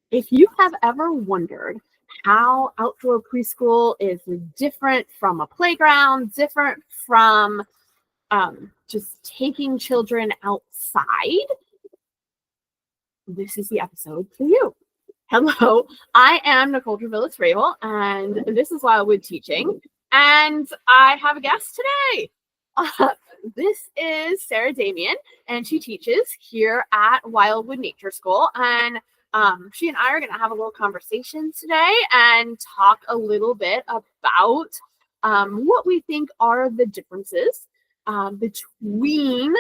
If you have ever wondered how outdoor preschool is different from a playground, different from just taking children outside, this is the episode for you. Hello, I am Nicole Travillis-Rabel, and this is Wildwood Teaching, and I have a guest today. This is Sarah Damian, and she teaches here at Wildwood Nature School, and she and I are going to have a little conversation today and talk a little bit about what we think are the differences between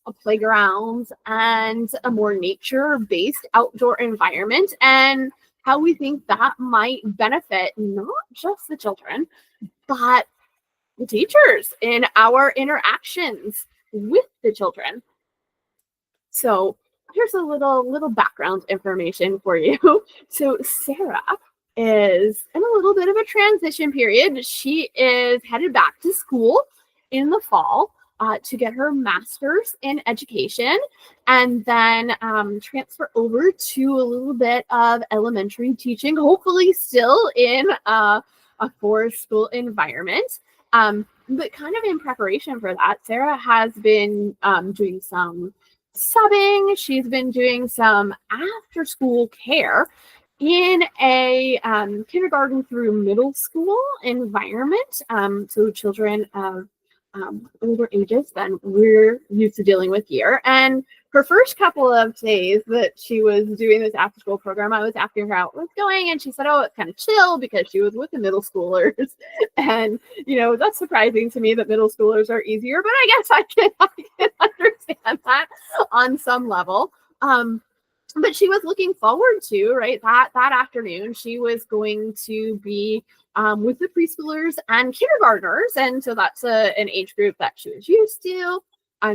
a playground and a more nature-based outdoor environment, and how we think that might benefit not just the children, but the teachers in our interactions with the children. So here's a little background information for you. So Sarah is in a little bit of a transition period. She is headed back to school in the fall to get her master's in education, and then transfer over to a little bit of elementary teaching, hopefully still in a forest school environment. But kind of in preparation for that, Sarah has been doing some subbing. She's been doing some after school care in a kindergarten through middle school environment. So children of older ages than we're used to dealing with here. And her first couple of days that she was doing this after school program, I was asking her how it was going, and she said, oh, it's kind of chill because she was with the middle schoolers. And, you know, that's surprising to me that middle schoolers are easier, but I guess I can understand that on some level. But she was looking forward to, right, that afternoon, she was going to be with the preschoolers and kindergartners. And so that's an age group that she was used to.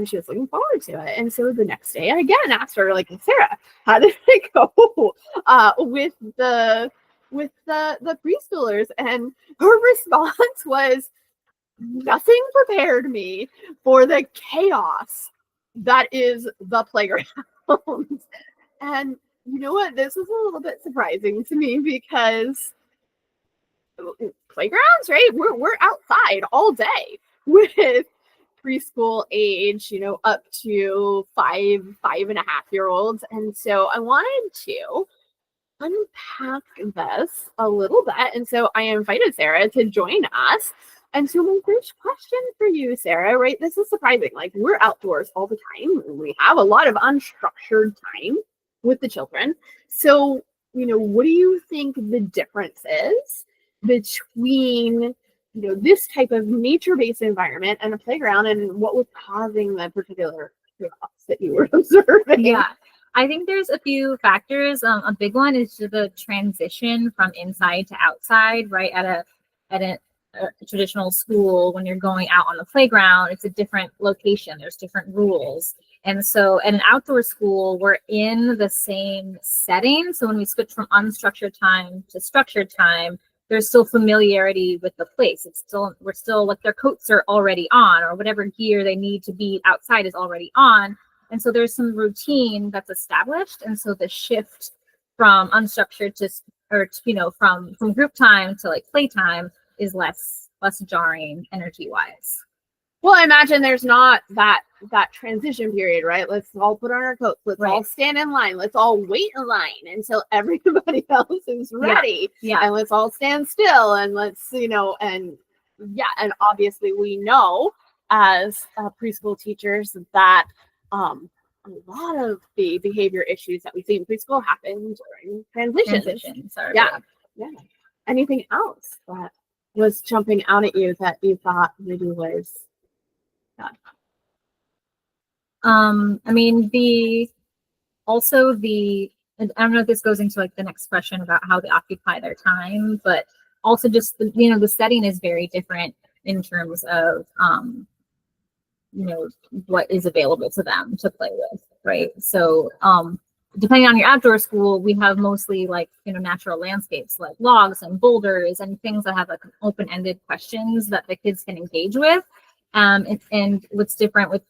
She was looking forward to it. And so the next day, I again asked her, like, Sarah, how did it go with the preschoolers? And her response was, nothing prepared me for the chaos that is the playground. And you know what? This was a little bit surprising to me because playgrounds, right? We're outside all day with preschool age, you know, up to 5.5-year-olds. And so I wanted to unpack this a little bit. And so I invited Sarah to join us. And so my first question for you, Sarah, right? This is surprising. Like, we're outdoors all the time. We have a lot of unstructured time with the children. So, you know, what do you think the difference is between, you know, this type of nature-based environment and a playground, and what was causing the particular chaos that you were observing? Yeah, I think there's a few factors. A big one is the transition from inside to outside, right? At a traditional school, when you're going out on the playground, it's a different location. There's different rules. And so at an outdoor school, we're in the same setting. So when we switch from unstructured time to structured time, there's still familiarity with the place. We're still like, their coats are already on, or whatever gear they need to be outside is already on. And so there's some routine that's established. And so the shift from unstructured from group time to like playtime is less jarring energy wise. Well, I imagine there's not that transition period, right? Let's all put on our coats. Let's all stand in line. Let's all wait in line until everybody else is ready. Yeah. And let's all stand still. And let's, you know, and obviously we know as preschool teachers that a lot of the behavior issues that we see in preschool happen during transitions. Yeah. Anything else that was jumping out at you that you thought maybe was bad? I mean, I don't know if this goes into like the next question about how they occupy their time, but also just the setting is very different in terms of what is available to them to play with, right? So depending on your outdoor school, we have mostly like natural landscapes like logs and boulders and things that have like open-ended questions that the kids can engage with. And what's different with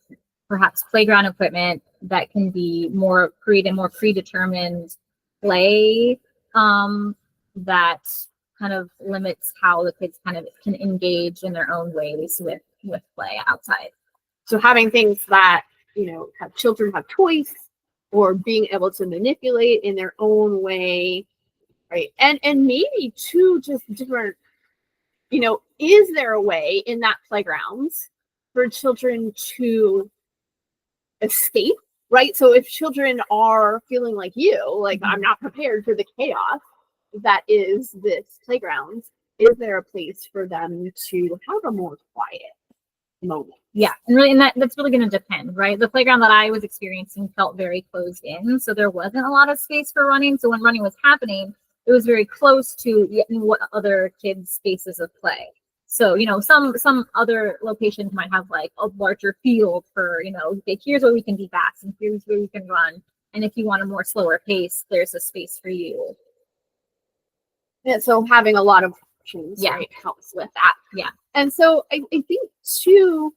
perhaps playground equipment that can be create a more predetermined play that kind of limits how the kids kind of can engage in their own ways with play outside. So having things that, have children have choice, or being able to manipulate in their own way, right? And maybe too, just different, is there a way in that playground for children to escape, right? So if children are feeling like I'm not prepared for the chaos that is this playground, is there a place for them to have a more quiet moment? Yeah, and that's really going to depend, right? The playground that I was experiencing felt very closed in, so there wasn't a lot of space for running. So when running was happening, it was very close to what other kids' spaces of play. So, some other locations might have like a larger field for, okay, here's where we can be fast and here's where we can run. And if you want a more slower pace, there's a space for you. Yeah, so having a lot of options, right, helps with that. Yeah. And so I think too,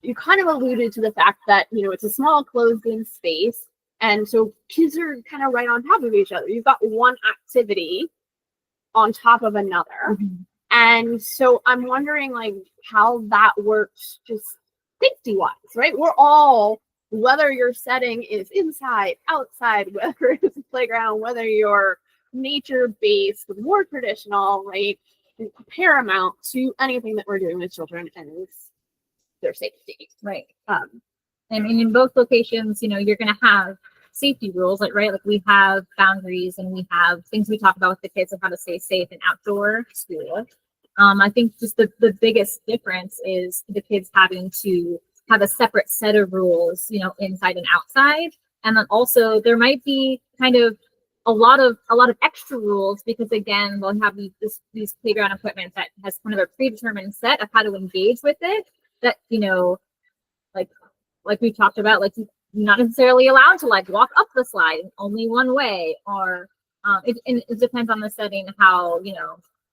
you kind of alluded to the fact that, it's a small closed-in space. And so kids are kind of right on top of each other. You've got one activity on top of another. Mm-hmm. And so I'm wondering how that works just safety-wise, right? We're all, whether your setting is inside, outside, whether it's a playground, whether you're nature-based, more traditional, right? Paramount to anything that we're doing with children is their safety. Right. I mean, in both locations, you're going to have safety rules, right? Like we have boundaries and we have things we talk about with the kids of how to stay safe in outdoor school. I think just the biggest difference is the kids having to have a separate set of rules, inside and outside. And then also there might be kind of a lot of extra rules because again, we'll have these playground equipment that has kind of a predetermined set of how to engage with it that, like we talked about, like you're not necessarily allowed to walk up the slide in only one way, or it depends on the setting, how,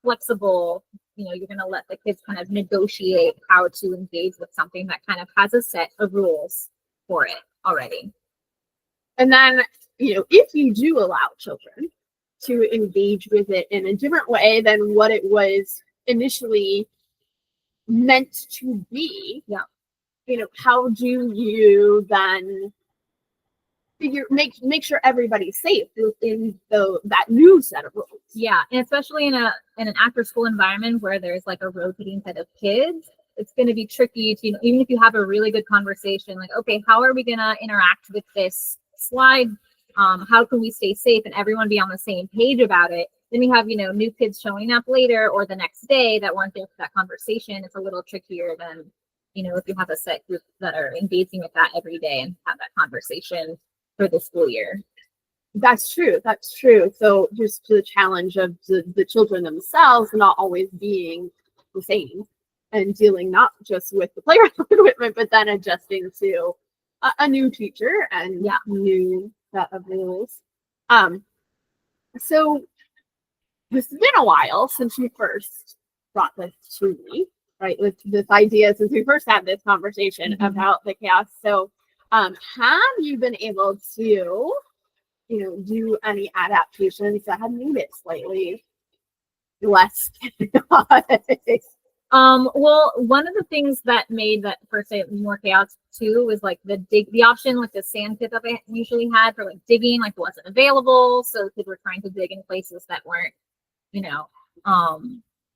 flexible, you're going to let the kids kind of negotiate how to engage with something that kind of has a set of rules for it already. And then, if you do allow children to engage with it in a different way than what it was initially meant to be, how do you then make sure everybody's safe within that new set of rules? Yeah, and especially in an after school environment where there's a rotating set of kids, it's going to be tricky to, even if you have a really good conversation, okay, how are we going to interact with this slide? How can we stay safe and everyone be on the same page about it? Then we have, new kids showing up later or the next day that weren't there for that conversation. It's a little trickier than, if you have a set group that are engaging with that every day and have that conversation for the school year. That's true. So just the challenge of the children themselves not always being the same and dealing not just with the playground equipment, but then adjusting to a new teacher and new set of rules. So this has been a while since you first brought this to me, right? With this idea, since we first had this conversation about the chaos. So have you been able to, do any adaptations that have made it slightly less chaotic? Well, one of the things that made that first day more chaos too was the option with the sand pit that they usually had for digging wasn't available. So kids were trying to dig in places that weren't,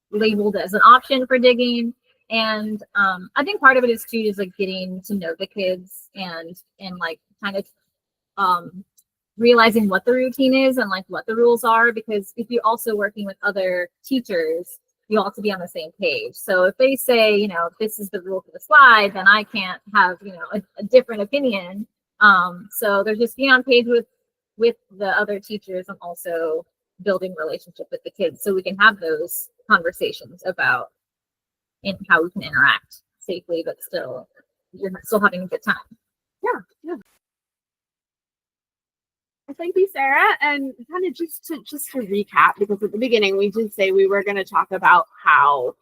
labeled as an option for digging. And I think part of it is too is getting to know the kids and kind of realizing what the routine is and what the rules are, because if you're also working with other teachers, you all have to be on the same page. So if they say, this is the rule for the slide, then I can't have, a different opinion. So there's just being on page with the other teachers and also building relationship with the kids so we can have those conversations about how we can interact safely, but you're still having a good time. Yeah. Thank you, Sarah. And kind of just to recap, because at the beginning we did say we were going to talk about how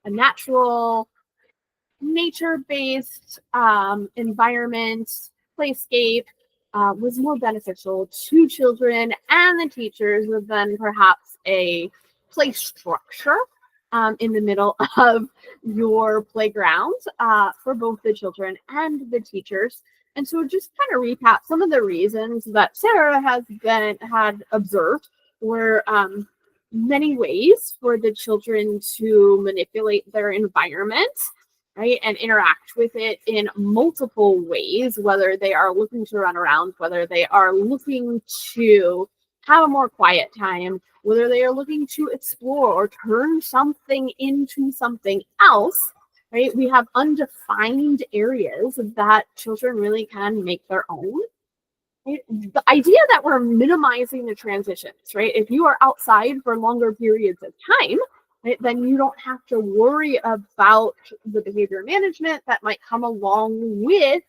a natural, nature-based environment, playscape was more beneficial to children and the teachers than perhaps a play structure in the middle of your playground for both the children and the teachers. And so just kind of recap some of the reasons that Sarah had observed were many ways for the children to manipulate their environment, right, and interact with it in multiple ways, whether they are looking to run around, whether they are looking to have a more quiet time, whether they are looking to explore or turn something into something else, right? We have undefined areas that children really can make their own. Right? The idea that we're minimizing the transitions, right? If you are outside for longer periods of time, right, then you don't have to worry about the behavior management that might come along with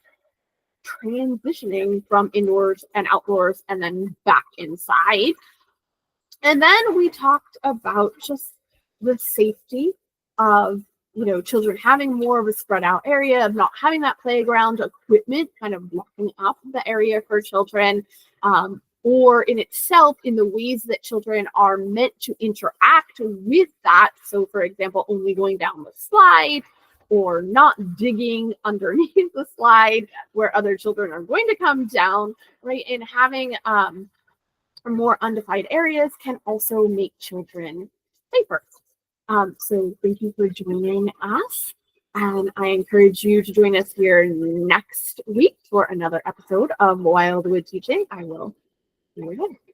transitioning from indoors and outdoors and then back inside. And then we talked about just the safety of, children having more of a spread out area, of not having that playground equipment kind of blocking up the area for children, or in itself in the ways that children are meant to interact with that. So, for example, only going down the slide or not digging underneath the slide where other children are going to come down, right? And having more undefined areas can also make children safer. So thank you for joining us. And I encourage you to join us here next week for another episode of Wildwood Teaching. I will see you then.